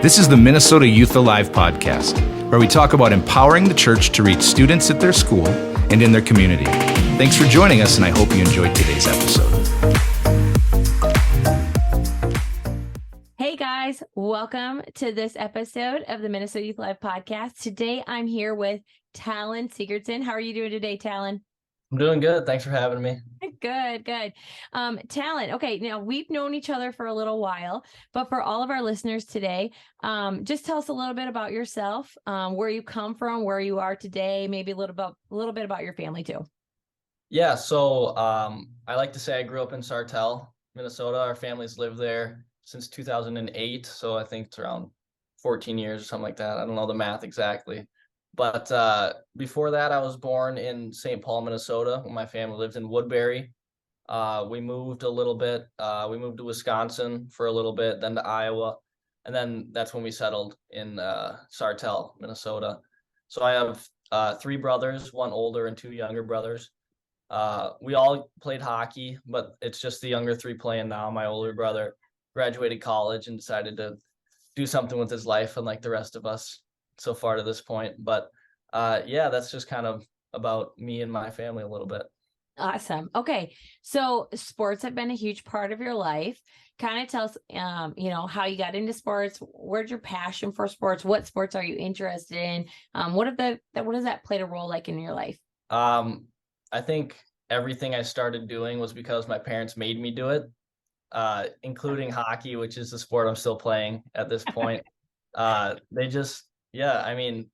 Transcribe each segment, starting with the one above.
This is the Minnesota Youth Alive podcast, where we talk about empowering the church to reach students at their school and in their community. Thanks for joining us, and I hope you enjoyed today's episode. Hey guys, welcome to this episode of the Minnesota Youth Alive podcast. Today I'm here with Talon Sigurdson. How are you doing today, Talon? I'm doing good. Thanks for having me. Good. Talon, okay, now we've known each other for a little while, but for all of our listeners today, just tell us a little bit about yourself, where you come from, where you are today, maybe a little bit about your family too. Yeah, so I like to say I grew up in Sartell, Minnesota. Our family's lived there since 2008, so I think it's around 14 years or something like that. I don't know the math exactly. But before that, I was born in St. Paul, Minnesota, when my family lived in Woodbury. We moved a little bit. We moved to Wisconsin for a little bit, then to Iowa. And then that's when we settled in Sartell, Minnesota. So I have three brothers, one older and two younger brothers. We all played hockey, but it's just the younger three playing now. My older brother graduated college and decided to do something with his life, unlike the rest of us so far to this point. But yeah, that's just kind of about me and my family a little bit. Awesome. Okay. So sports have been a huge part of your life. Kind of tell us, how you got into sports. Where's your passion for sports? What sports are you interested in? What does that play a role like in your life? I think everything I started doing was because my parents made me do it, including hockey, which is the sport I'm still playing at this point. I mean,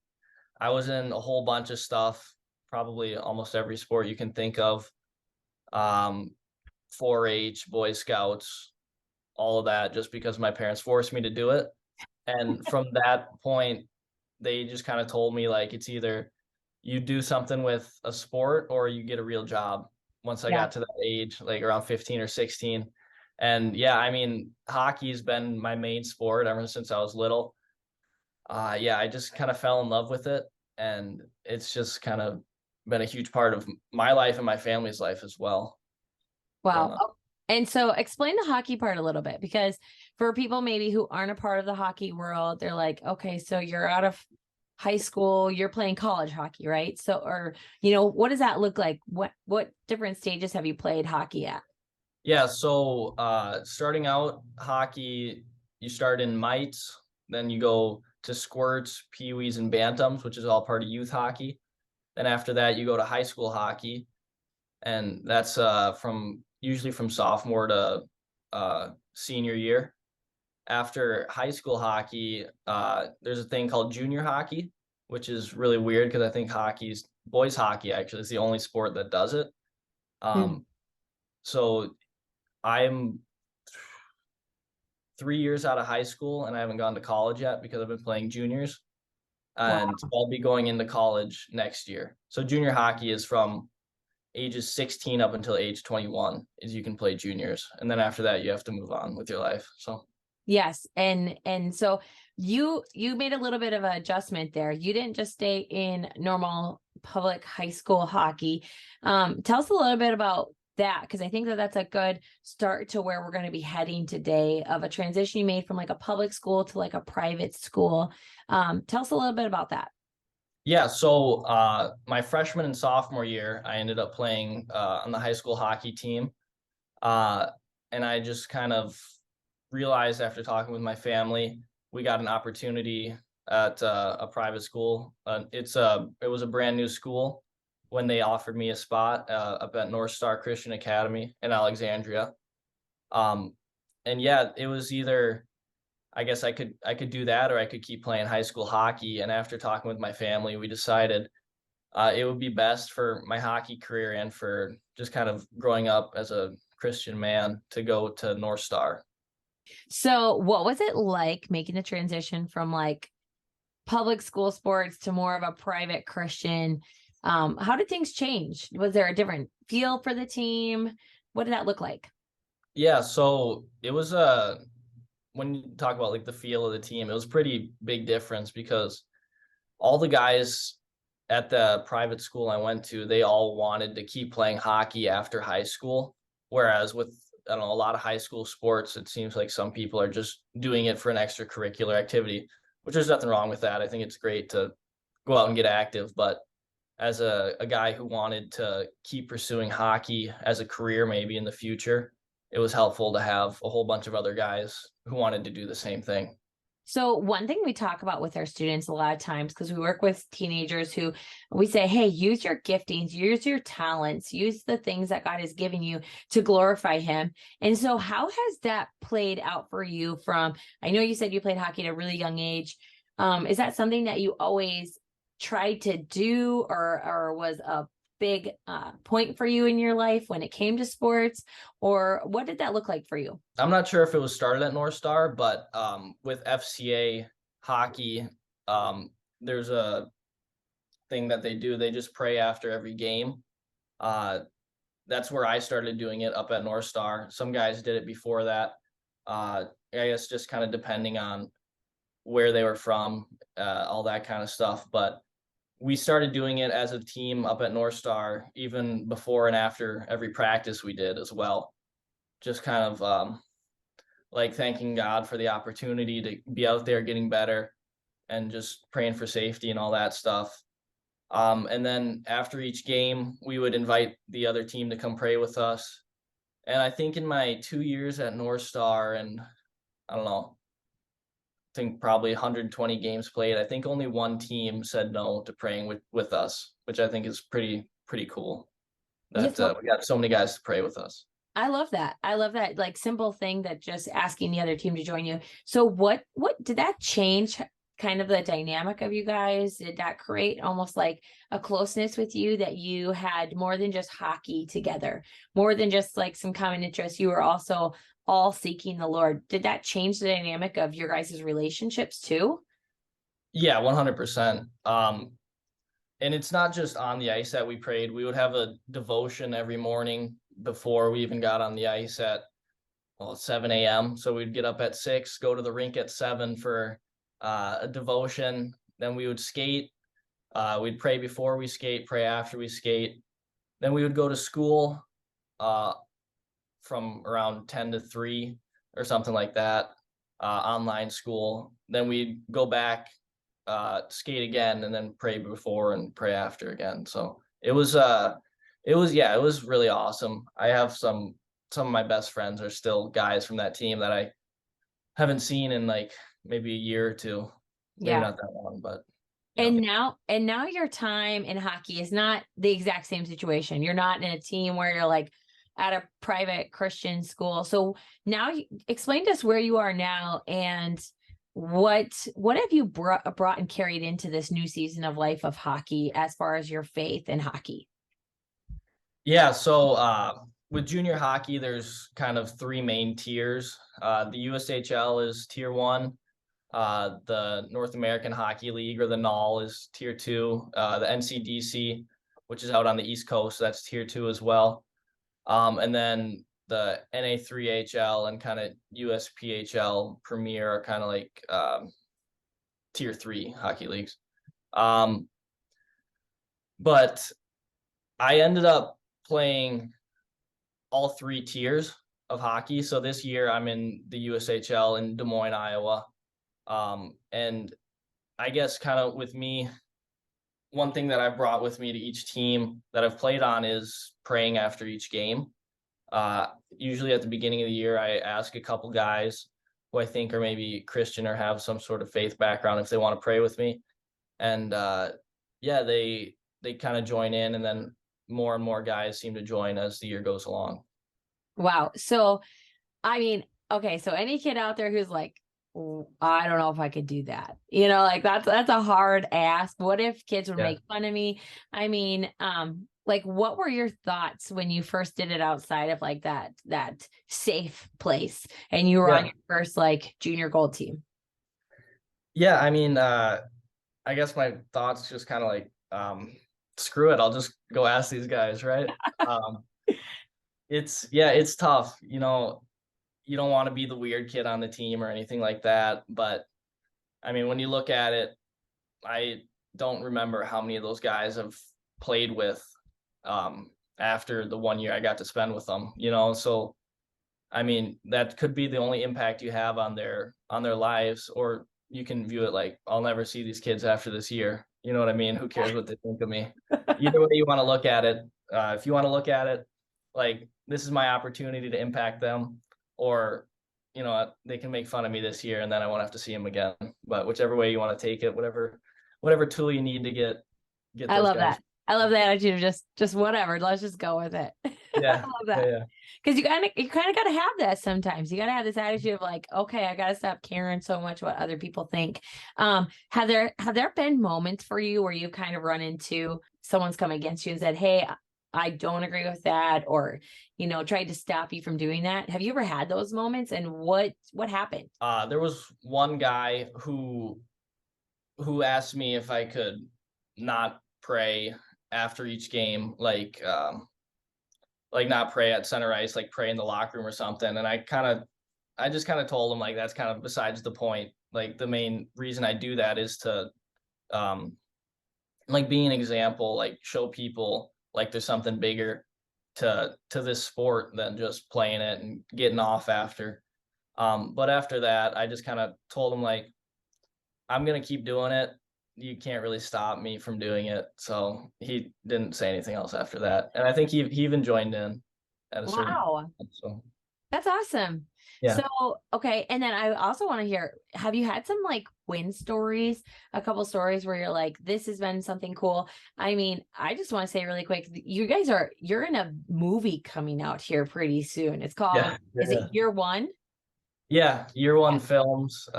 I was in a whole bunch of stuff, probably almost every sport you can think of. 4-H, Boy Scouts, all of that, just because my parents forced me to do it. And from that point, they just kind of told me, like, it's either you do something with a sport or you get a real job. Once I got to that age, like around 15 or 16. And yeah, I mean, hockey's been my main sport ever since I was little. I just kind of fell in love with it, and it's just kind of been a huge part of my life and my family's life as well. Wow. And so explain the hockey part a little bit, because for people maybe who aren't a part of the hockey world, they're like, okay, so you're out of high school, you're playing college hockey, right? So, or, what does that look like? What different stages have you played hockey at? Yeah. So, starting out hockey, you start in mites, then you go to squirts, peewees, and bantams, which is all part of youth hockey. Then after that, you go to high school hockey, and that's usually from sophomore to senior year. After high school hockey, there's a thing called junior hockey, which is really weird because I think boys hockey actually is the only sport that does it. So I'm 3 years out of high school and I haven't gone to college yet because I've been playing juniors, and I'll be going into college next year. So junior hockey is from ages 16 up until age 21 is you can play juniors. And then after that, you have to move on with your life. So yes. And so you made a little bit of an adjustment there. You didn't just stay in normal public high school hockey. Tell us a little bit about that, because I think that's a good start to where we're going to be heading today, of a transition you made from like a public school to like a private school. Tell us a little bit about that. Yeah, so my freshman and sophomore year, I ended up playing on the high school hockey team. And I just kind of realized after talking with my family, we got an opportunity at a private school. It was a brand new school when they offered me a spot up at North Star Christian Academy in Alexandria. And yeah, it was either, I guess I could do that, or I could keep playing high school hockey. And after talking with my family, we decided it would be best for my hockey career and for just kind of growing up as a Christian man to go to North Star. So what was it like making the transition from like public school sports to more of a private Christian? How did things change? Was there a different feel for the team? What did that look like? Yeah, so it was when you talk about like the feel of the team, it was a pretty big difference because all the guys at the private school I went to, they all wanted to keep playing hockey after high school. Whereas with I don't know, a lot of high school sports, it seems like some people are just doing it for an extracurricular activity, which there's nothing wrong with that. I think it's great to go out and get active, but as a guy who wanted to keep pursuing hockey as a career, maybe in the future, it was helpful to have a whole bunch of other guys who wanted to do the same thing. So one thing we talk about with our students a lot of times, because we work with teenagers who we say, hey, use your giftings, use your talents, use the things that God has given you to glorify him. And so how has that played out for you from, I know you said you played hockey at a really young age. Is that something that you always tried to do or was a big point for you in your life when it came to sports, or what did that look like for you? I'm not sure if it was started at North Star, but with FCA hockey, there's a thing that they do. They just pray after every game. That's where I started doing it, up at North Star. Some guys did it before that. I guess just kind of depending on where they were from, all that kind of stuff. But we started doing it as a team up at North Star, even before and after every practice we did as well. Just kind of like thanking God for the opportunity to be out there getting better and just praying for safety and all that stuff. And then after each game, we would invite the other team to come pray with us. And I think in my 2 years at North Star, and I don't know, I think probably 120 games played, I think only one team said no to praying with us, which I think is pretty cool that we got so many guys to pray with us. I love that. I love that, like, simple thing that just asking the other team to join you. So what did that change kind of the dynamic of you guys? Did that create almost like a closeness with you, that you had more than just hockey together, more than just like some common interests? You were also all seeking the Lord. Did that change the dynamic of your guys' relationships too? Yeah, 100%. And it's not just on the ice that we prayed. We would have a devotion every morning before we even got on the ice at 7 a.m. So we'd get up at 6, go to the rink at 7 for a devotion. Then we would skate. We'd pray before we skate, pray after we skate. Then we would go to school from around 10 to 3 or something like that, online school. Then we'd go back, skate again, and then pray before and pray after again. So it was really awesome. I have some of my best friends are still guys from that team that I haven't seen in like maybe a year or two. Maybe not that long, but And now your time in hockey is not the exact same situation. You're not in a team where you're like at a private Christian school. So now explain to us where you are now, and what have you brought and carried into this new season of life of hockey as far as your faith in hockey? Yeah, so with junior hockey, there's kind of 3 main tiers. The USHL is tier 1. The North American Hockey League, or the NAL, is tier 2. The NCDC, which is out on the East Coast, that's tier 2 as well. And then the NA3HL and kind of USPHL Premier are kind of like tier 3 hockey leagues. But I ended up playing all 3 tiers of hockey. So this year I'm in the USHL in Des Moines, Iowa. And I guess kind of with me, one thing that I've brought with me to each team that I've played on is praying after each game. Usually at the beginning of the year, I ask a couple guys who I think are maybe Christian or have some sort of faith background if they want to pray with me. And they kind of join in, and then more and more guys seem to join as the year goes along. Wow. So, I mean, okay, so any kid out there who's like, I don't know if I could do that. Like that's a hard ask. What if kids would make fun of me? I mean, like, what were your thoughts when you first did it outside of like that safe place, and you were on your first like junior gold team? Yeah, I mean, I guess my thoughts just kind of like, screw it, I'll just go ask these guys, right? It's tough. You don't want to be the weird kid on the team or anything like that. But I mean, when you look at it, I don't remember how many of those guys I've played with after the 1 year I got to spend with them, so I mean, that could be the only impact you have on their lives, or you can view it like, I'll never see these kids after this year. You know what I mean? Who cares what they think of me? Either way you want to look at it. If you want to look at it like, this is my opportunity to impact them, or, you know, they can make fun of me this year and then I won't have to see them again. But whichever way you want to take it, whatever tool you need to get I those love guys. that. I love the attitude of just whatever. Let's just go with it. I Yeah. love Yeah. that. Yeah. Because you kind of got to have that sometimes. You got to have this attitude of like, okay, I got to stop caring so much what other people think. Have there been moments for you where you kind of run into someone's come against you and said, hey, I don't agree with that, or, tried to stop you from doing that? Have you ever had those moments, and what happened? There was one guy who asked me if I could not pray after each game, like not pray at center ice, like pray in the locker room or something. And I just kind of told him like, that's kind of besides the point. Like, the main reason I do that is to like be an example, like show people like there's something bigger to this sport than just playing it and getting off after. But after that, I just kind of told him like, I'm gonna keep doing it. You can't really stop me from doing it. So he didn't say anything else after that. And I think he even joined in at a certain Wow. point. So That's awesome. yeah. So, okay. And then I also want to hear, have you had some like win stories, a couple stories where you're like, this has been something cool? I mean, I just want to say really quick, you're in a movie coming out here pretty soon. It's called, Yeah. is it Year One? Yeah. Year one Yeah. films.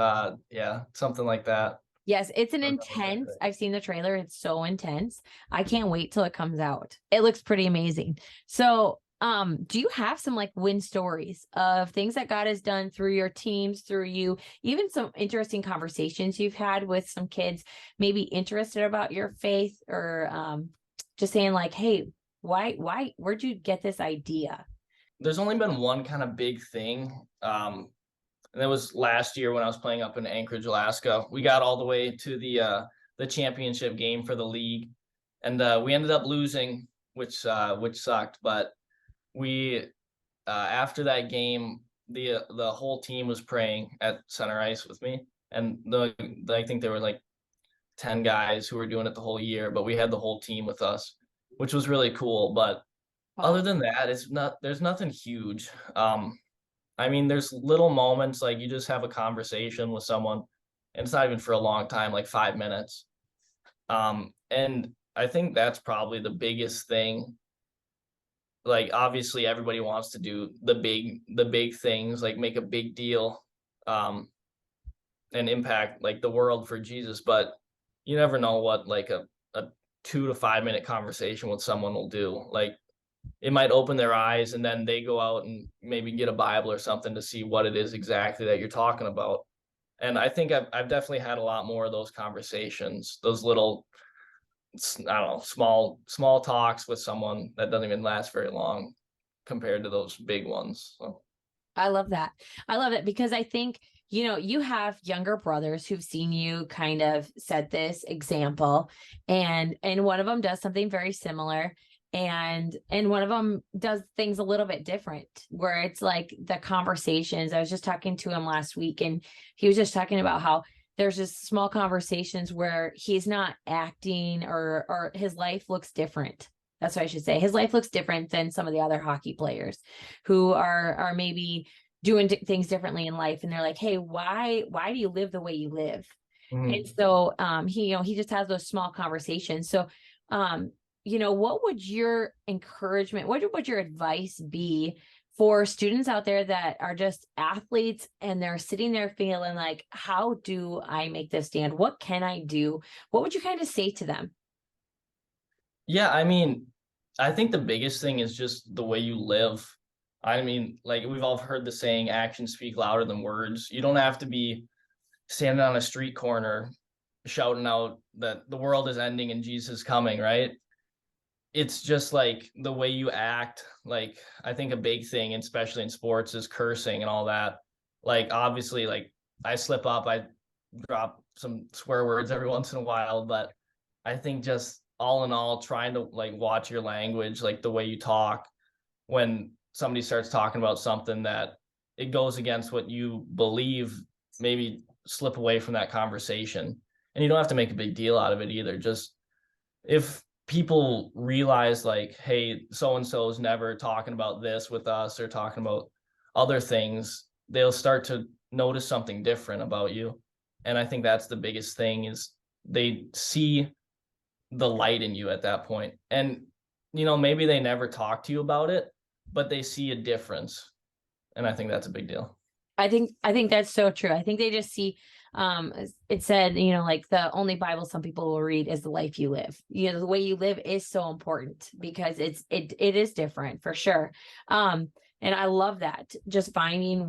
Yeah, something like that. Yes, it's an intense. I've seen the trailer. It's so intense. I can't wait till it comes out. It looks pretty amazing. So, do you have some like win stories of things that God has done through your teams, through you, even some interesting conversations you've had with some kids, maybe interested about your faith, or just saying like, hey, where'd you get this idea? There's only been one kind of big thing. And that was last year when I was playing up in Anchorage, Alaska. We got all the way to the championship game for the league, and we ended up losing, which sucked. But we after that game, the whole team was praying at center ice with me, and I think there were like 10 guys who were doing it the whole year, but we had the whole team with us, which was really cool. But other Wow. than that, there's nothing huge. I mean, there's little moments like you just have a conversation with someone, and it's not even for a long time, like 5 minutes. And I think that's probably the biggest thing. Like, obviously everybody wants to do the big things, like make a big deal, and impact like the world for Jesus, but you never know what like a 2 to 5 minute conversation with someone will do. Like, it might open their eyes and then they go out and maybe get a Bible or something to see what it is exactly that you're talking about. And I think I've definitely had a lot more of those conversations, those little, I don't know, small talks with someone that doesn't even last very long compared to those big ones. So I love that. I love it because I think, you have younger brothers who've seen you kind of set this example, and one of them does something very similar, and one of them does things a little bit different, where it's like the conversations. I was just talking to him last week, and he was just talking about how there's just small conversations where he's not acting, or his life looks different. That's what I should say. His life looks different than some of the other hockey players who are maybe doing things differently in life. And they're like, hey, why do you live the way you live? And so he just has those small conversations. So what would your encouragement, what would your advice be for students out there that are just athletes and they're sitting there feeling like, how do I make this stand? What can I do? What would you kind of say to them? yeah, I mean, I think the biggest thing is just the way you live. I mean, like, we've all heard the saying, actions speak louder than words. You don't have to be standing on a street corner shouting out that the world is ending and Jesus is coming, right? It's just like the way you act. Like, I think a big thing, especially in sports, is cursing and all that. Like, obviously, like, I slip up, I drop some swear words every once in a while, but I think just all in all, trying to like watch your language, like the way you talk when somebody starts talking about something that it goes against what you believe, maybe slip away from that conversation. And you don't have to make a big deal out of it either. Just if people realize like, hey, so-and-so is never talking about this with us or talking about other things, they'll start to notice something different about you. And I think that's the biggest thing, is they see the light in you at that point. And, maybe they never talk to you about it, but they see a difference. And I think that's a big deal. I think that's so true. I think they just see, it said, like the only Bible some people will read is the life you live. The way you live is so important, because it is different for sure. And I love that, just finding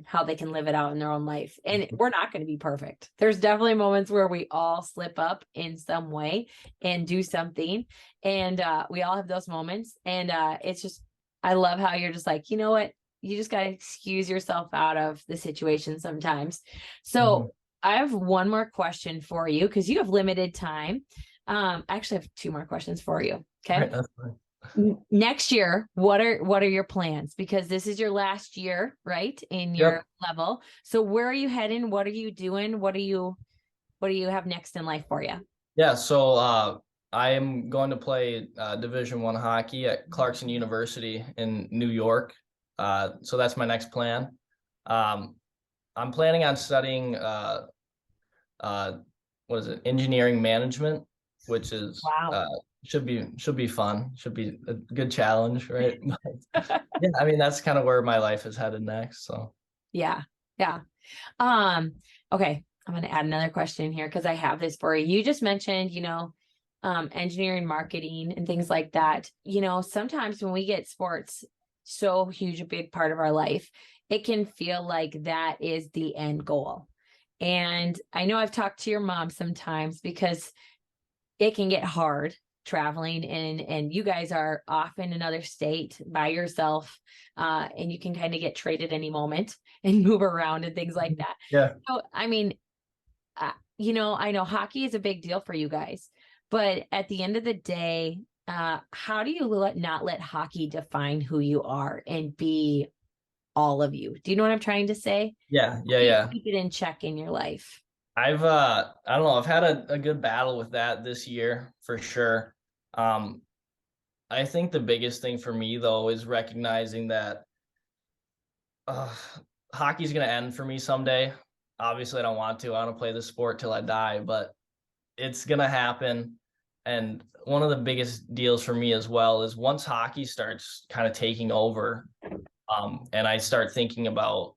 how they can live it out in their own life. And we're not going to be perfect. There's definitely moments where we all slip up in some way and do something. And we all have those moments. And it's just, I love how you're just like, you know what? You just got to excuse yourself out of the situation sometimes. So I have one more question for you, because you have limited time. I actually have two more questions for you. Okay. Right, that's fine. Next year, what are your plans? Because this is your last year, right, in your level. So where are you heading? What are you doing? What do you have next in life for you? Yeah. So I am going to play Division I hockey at Clarkson University in New York. So that's my next plan. I'm planning on studying engineering management, which is Wow. should be fun. Should be a good challenge, right? But, yeah, I mean, that's kind of where my life is headed next. So Yeah. Okay, I'm going to add another question here, because I have this for you. You just mentioned, engineering, marketing, and things like that. Sometimes when we get sports so huge, a big part of our life, it can feel like that is the end goal. And I know I've talked to your mom sometimes, because it can get hard traveling, and you guys are off in another state by yourself, and you can kind of get traded any moment and move around and things like that. yeah. So, I mean, I know hockey is a big deal for you guys, but at the end of the day, how do you not let hockey define who you are and be all of you? Do you know what I'm trying to say? Yeah. Keep it in check in your life. I don't know, I've had a good battle with that this year for sure. I think the biggest thing for me though is recognizing that hockey's gonna end for me someday. Obviously, I don't want to. I want to play the sport till I die, but it's gonna happen. And one of the biggest deals for me as well is once hockey starts kind of taking over, and I start thinking about,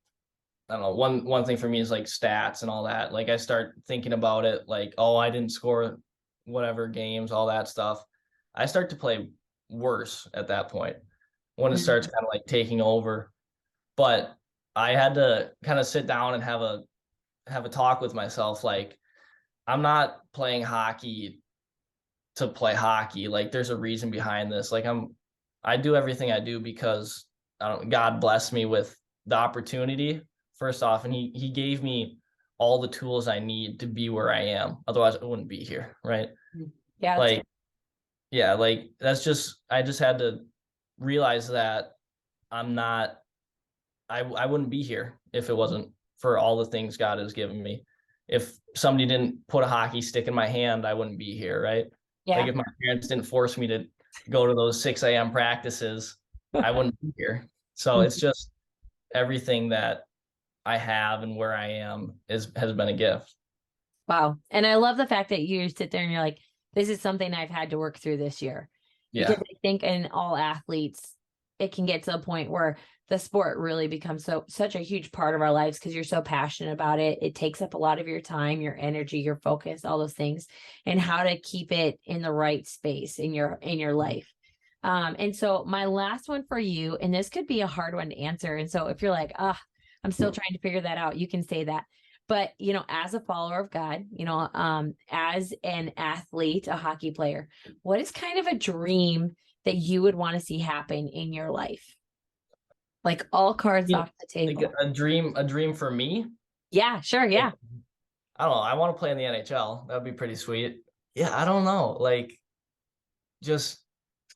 I don't know, one thing for me is like stats and all that. Like I start thinking about it like, oh, I didn't score whatever games, all that stuff. I start to play worse at that point when it starts kind of like taking over. But I had to kind of sit down and have a talk with myself. Like, I'm not playing hockey to play hockey. Like, there's a reason behind this. Like, I do everything I do because God blessed me with the opportunity first off, and he gave me all the tools I need to be where I am. Otherwise, I wouldn't be here, right? Yeah. Like, yeah, like that's just, I just had to realize that I'm not, I wouldn't be here if it wasn't for all the things God has given me. If somebody didn't put a hockey stick in my hand, I wouldn't be here, right? Yeah. Like if my parents didn't force me to go to those 6 a.m. practices, I wouldn't be here. So it's just everything that I have and where I am has been a gift. Wow. And I love the fact that you sit there and you're like, this is something I've had to work through this year. Yeah. Because I think in all athletes, it can get to a point where the sport really becomes such a huge part of our lives, because you're so passionate about it. It takes up a lot of your time, your energy, your focus, all those things, and how to keep it in the right space in your life. And so my last one for you, and this could be a hard one to answer. And so if you're like, I'm still trying to figure that out, you can say that. But, as a follower of God, as an athlete, a hockey player, what is kind of a dream that you would want to see happen in your life? Like all cards off the table. Like a dream for me? Yeah, sure. Yeah. I don't know. I want to play in the NHL. That would be pretty sweet. Yeah, I don't know. Like, just,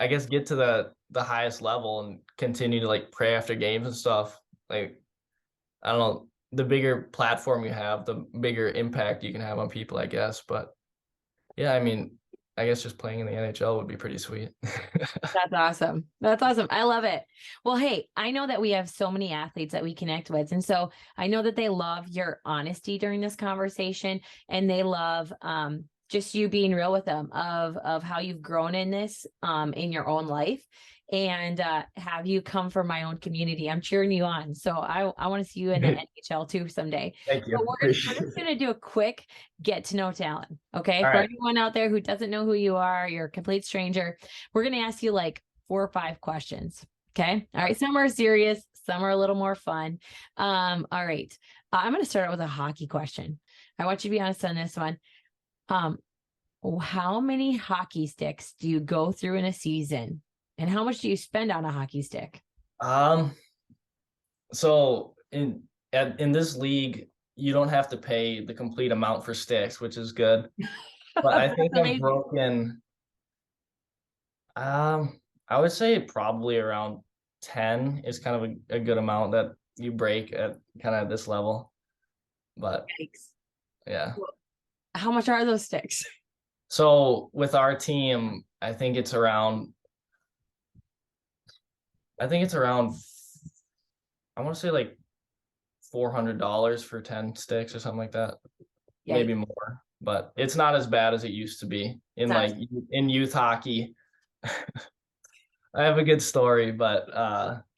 I guess, get to the highest level and continue to like pray after games and stuff. like, I don't know, the bigger platform you have, the bigger impact you can have on people, I guess. But yeah, I mean, I guess just playing in the NHL would be pretty sweet. That's awesome. That's awesome. I love it. Well, hey, I know that we have so many athletes that we connect with. And so I know that they love your honesty during this conversation, and they love just you being real with them of how you've grown in this in your own life, and have you come from my own community. I'm cheering you on. So I want to see you in the NHL too someday. Thank you. So we're just going to do a quick get to know Talon. Okay. All For right. anyone out there who doesn't know who you are, you're a complete stranger. We're going to ask you like 4 or 5 questions. Okay. All right. Some are serious, some are a little more fun. All right. I'm going to start out with a hockey question. I want you to be honest on this one. How many hockey sticks do you go through in a season? And how much do you spend on a hockey stick? So in this league, you don't have to pay the complete amount for sticks, which is good. But I think I've broken, I would say probably around 10 is kind of a good amount that you break at kind of this level. But Yikes. yeah. How much are those sticks? So with our team, I think it's around, I want to say like $400 for 10 sticks or something like that. Yikes. Maybe more, but it's not as bad as it used to be in in youth hockey. I have a good story, but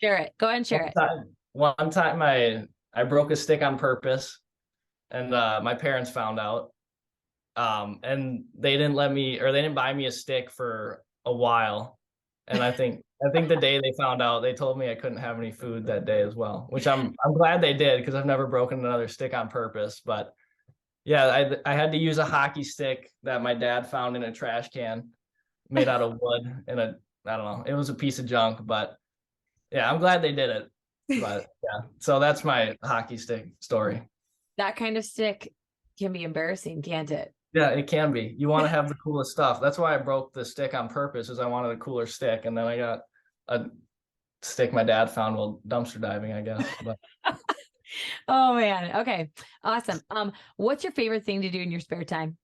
share it. Go ahead and share it. One time I broke a stick on purpose, and my parents found out. And they didn't they didn't buy me a stick for a while. And I think the day they found out, they told me I couldn't have any food that day as well, which I'm glad they did, because I've never broken another stick on purpose. But yeah, I had to use a hockey stick that my dad found in a trash can made out of wood, and I don't know, it was a piece of junk, but yeah, I'm glad they did it. But yeah, so that's my hockey stick story. That kind of stick can be embarrassing, can't it? Yeah, it can be. You want to have the coolest stuff. That's why I broke the stick on purpose, is I wanted a cooler stick. And then I got a stick my dad found while dumpster diving, I guess. But oh man. Okay. Awesome. What's your favorite thing to do in your spare time?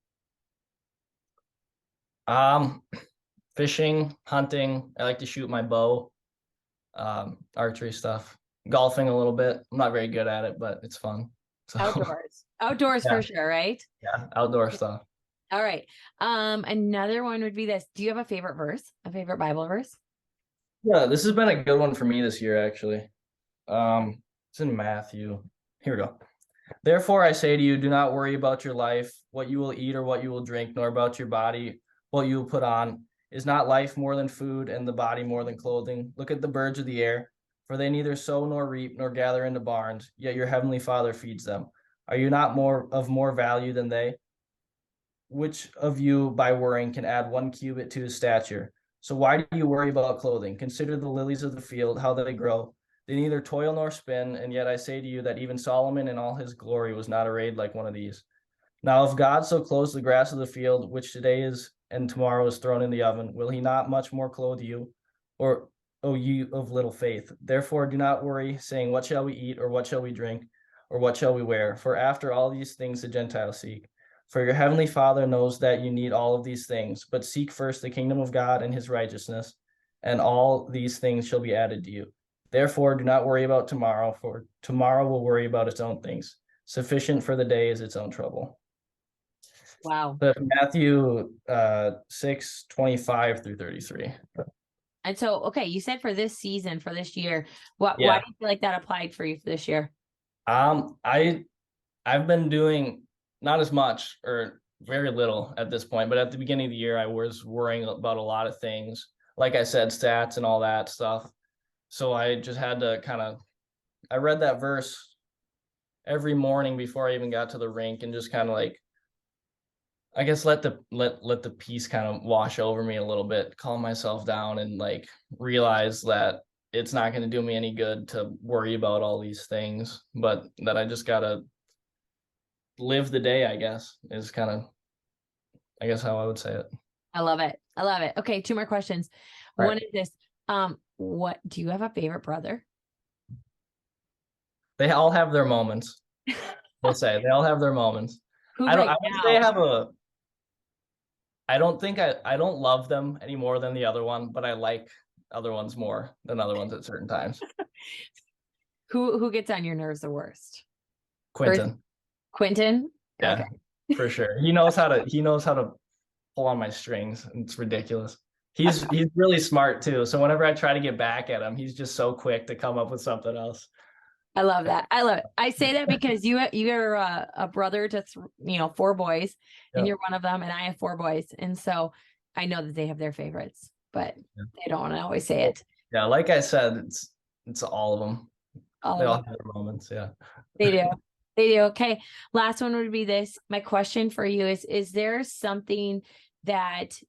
Fishing, hunting. I like to shoot my bow, archery stuff, golfing a little bit. I'm not very good at it, but it's fun. So Outdoors yeah. For sure, right? Yeah, outdoor stuff. All right. Another one would be this. Do you have a favorite verse? A favorite Bible verse? Yeah, this has been a good one for me this year, actually. It's in Matthew. Here we go. Therefore, I say to you, do not worry about your life, what you will eat or what you will drink, nor about your body, what you will put on. Is not life more than food, and the body more than clothing? Look at the birds of the air, for they neither sow nor reap nor gather into barns, yet your heavenly Father feeds them. Are you not more value than they? Which of you, by worrying, can add 1 cubit to his stature? So why do you worry about clothing? Consider the lilies of the field, how they grow. They neither toil nor spin, and yet I say to you that even Solomon in all his glory was not arrayed like one of these. Now, if God so clothes the grass of the field, which today is and tomorrow is thrown in the oven, will he not much more clothe you? Or, O you of little faith? Therefore, do not worry, saying, what shall we eat, or what shall we drink, or what shall we wear? For after all these things the Gentiles seek. For your heavenly Father knows that you need all of these things, but seek first the kingdom of God and his righteousness, and all these things shall be added to you. Therefore, do not worry about tomorrow, for tomorrow will worry about its own things. Sufficient for the day is its own trouble. Wow. But Matthew 6:25 through 33. And so, okay, you said for this season, for this year, why do you feel like that applied for you for this year? I've been doing not as much, or very little at this point, but at the beginning of the year, I was worrying about a lot of things. Like I said, stats and all that stuff. So I just had to I read that verse every morning before I even got to the rink, and just kind of like, I guess let the peace kind of wash over me a little bit, calm myself down, and like realize that it's not going to do me any good to worry about all these things, but that I just gotta live the day, I guess, is kind of, I guess, how I would say it. I love it. I love it. Okay, 2 more questions. All One right. is this. What do you have a favorite brother? They all have their moments. We'll say they all have their moments. Who I right wouldn't say I now? have a. I don't think I don't love them any more than the other one, but I like other ones more than other ones at certain times. Who gets on your nerves the worst? Quentin, Quentin? yeah, for sure. He knows how to pull on my strings. It's ridiculous. He's really smart too. So whenever I try to get back at him, he's just so quick to come up with something else. I love that. I love it. I say that because you're a brother to 4 boys, and Yeah. you're one of them, and I have 4 boys, and so I know that they have their favorites, but they don't want to always say it. Yeah, like I said, it's all of them. All They of all them. have their moments. Yeah. They do. They do. Okay. Last one would be this. My question for you is there something that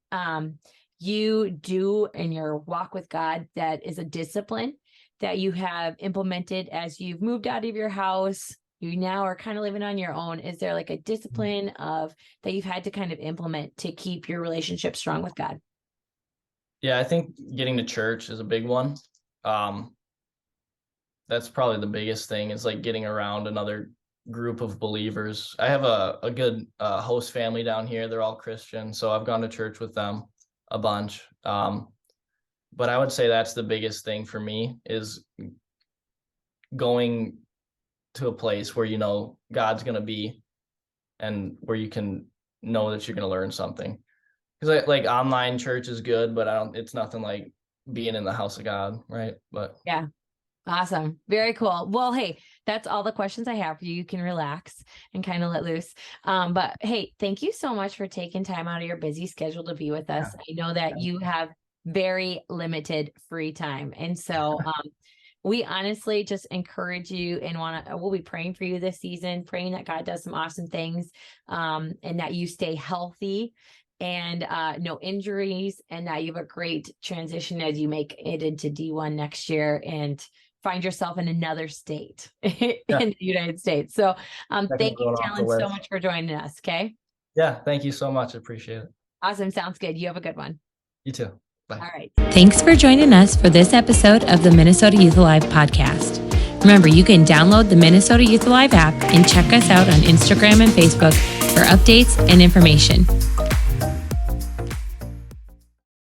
you do in your walk with God that is a discipline that you have implemented as you've moved out of your house? You now are kind of living on your own. Is there like a discipline that you've had to kind of implement to keep your relationship strong with God? Yeah, I think getting to church is a big one. That's probably the biggest thing, is like getting around another group of believers. I have a good host family down here. They're all Christian, so I've gone to church with them a bunch. But I would say that's the biggest thing for me, is going to a place where God's going to be, and where you can know that you're going to learn something. Because like online church is good, but it's nothing like being in the house of God, right? But yeah. Awesome. Very cool. Well, hey, that's all the questions I have for you. You can relax and kind of let loose. But hey, thank you so much for taking time out of your busy schedule to be with us. I know that you have very limited free time. And so we honestly just encourage you and we'll be praying for you this season, praying that God does some awesome things, and that you stay healthy and no injuries, and that you have a great transition as you make it into D1 next year and find yourself in another state in the United States. So thank you, Talon, so much for joining us. Okay. Yeah. Thank you so much. I appreciate it. Awesome. Sounds good. You have a good one. You too. Bye. All right. Thanks for joining us for this episode of the Minnesota Youth Alive podcast. Remember, you can download the Minnesota Youth Alive app and check us out on Instagram and Facebook for updates and information.